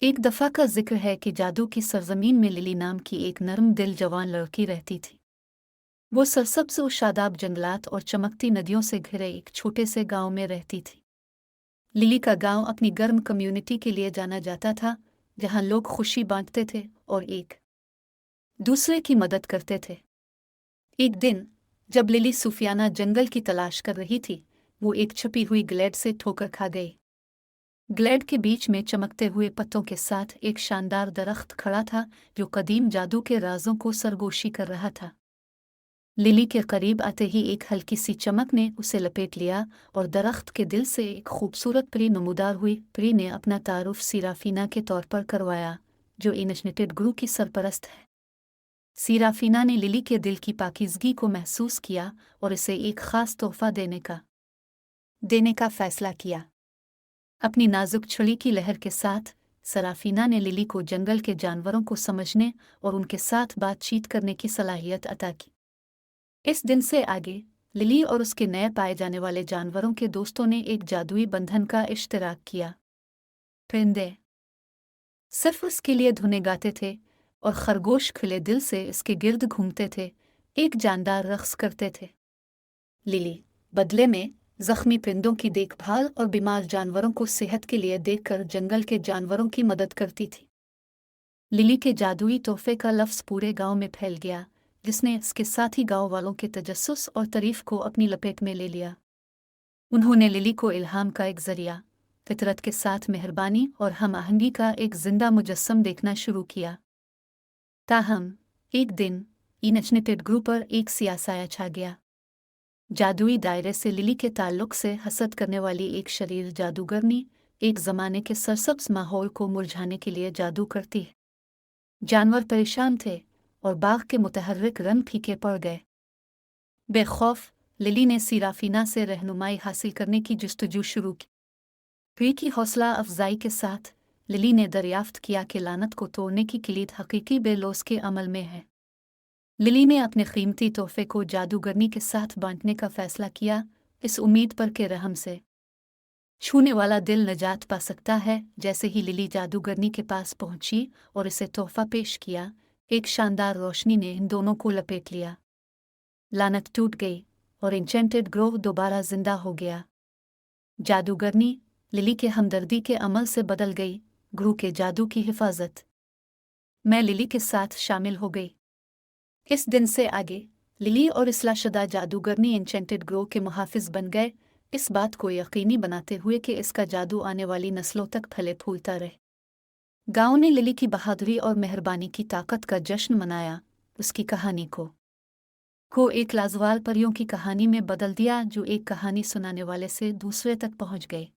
एक दफ़ा का जिक्र है कि जादू की सरजमीन में लिली नाम की एक नरम दिल जवान लड़की रहती थी। वो सरसब्ज़ और शादाब जंगलात और चमकती नदियों से घिरे एक छोटे से गांव में रहती थी। लिली का गांव अपनी गर्म कम्युनिटी के लिए जाना जाता था, जहां लोग खुशी बांटते थे और एक दूसरे की मदद करते थे। एक दिन जब लिली सूफियाना जंगल की तलाश कर रही थी, वो एक छुपी हुई ग्लेड से ठोकर खा गई। ग्लेड के बीच में चमकते हुए पत्तों के साथ एक शानदार दरख्त खड़ा था, जो कदीम जादू के राजों को सरगोशी कर रहा था। लिली के करीब आते ही एक हल्की सी चमक ने उसे लपेट लिया और दरख्त के दिल से एक खूबसूरत परी नमूदार हुई। परी ने अपना तारुफ सीराफीना के तौर पर करवाया, जो इनशनेटेड ग्रू की सरपरस्त है। सीराफीना ने लिली के दिल की पाकीज़गी को महसूस किया और इसे एक ख़ास तोहफा देने का फ़ैसला किया। अपनी नाजुक छड़ी की लहर के साथ सराफीना ने लिली को जंगल के जानवरों को समझने और उनके साथ बातचीत करने की सलाहियत अता की। इस दिन से आगे लिली और उसके नए पाए जाने वाले जानवरों के दोस्तों ने एक जादुई बंधन का इश्तराक किया। परिंदे सिर्फ उसके लिए धुनें गाते थे और खरगोश खुले दिल से इसके गिर्द घूमते थे, एक जानदार रक्स करते थे। लिली बदले में जख्मी परिंदों की देखभाल और बीमार जानवरों को सेहत के लिए देखकर जंगल के जानवरों की मदद करती थी। लिली के जादुई तोहफे का लफ्ज़ पूरे गांव में फैल गया, जिसने इसके साथ ही गांव वालों के तजस्सुस और तारीफ को अपनी लपेट में ले लिया। उन्होंने लिली को इल्हाम का एक जरिया, फितरत के साथ मेहरबानी और हम आहंगी का एक जिंदा मुजस्सम देखना शुरू किया। ताहम एक दिन इनचनेटेड ग्रुप पर एक सियासाया छा गया। जादुई दायरे से लिली के ताल्लुक से हसद करने वाली एक शरीर जादूगरनी एक ज़माने के सरसब्ज़ माहौल को मुरझाने के लिए जादू करती है। जानवर परेशान थे और बाग के मुतहर्रिक रंग फीके पड़ गए। बेखौफ लिली ने सीराफीना से रहनुमाई हासिल करने की जस्तजू शुरू की। प्री की हौसला अफजाई के साथ लिली ने दरियाफ्त किया कि लानत को तोड़ने की किलीद हकीकी बेलोस के अमल में है। लिली ने अपने कीमती तोहफे को जादूगरनी के साथ बांटने का फैसला किया, इस उम्मीद पर कि रहम से छूने वाला दिल नजात पा सकता है। जैसे ही लिली जादूगरनी के पास पहुंची और इसे तोहफा पेश किया, एक शानदार रोशनी ने इन दोनों को लपेट लिया। लानत टूट गई और इंचेंटेड ग्रोव दोबारा जिंदा हो गया। जादूगरनी लिली के हमदर्दी के अमल से बदल गई। ग्रू के जादू की हिफाजत मैं लिली के साथ शामिल हो गई। इस दिन से आगे लिली और इस्लाशदा जादूगरनी एन्चेंटेड ग्रो के मुहाफिज बन गए, इस बात को यकीनी बनाते हुए कि इसका जादू आने वाली नस्लों तक फले फूलता रहे। गांव ने लिली की बहादुरी और मेहरबानी की ताकत का जश्न मनाया। उसकी कहानी को एक लाजवाल परियों की कहानी में बदल दिया, जो एक कहानी सुनाने वाले से दूसरे तक पहुंच गए।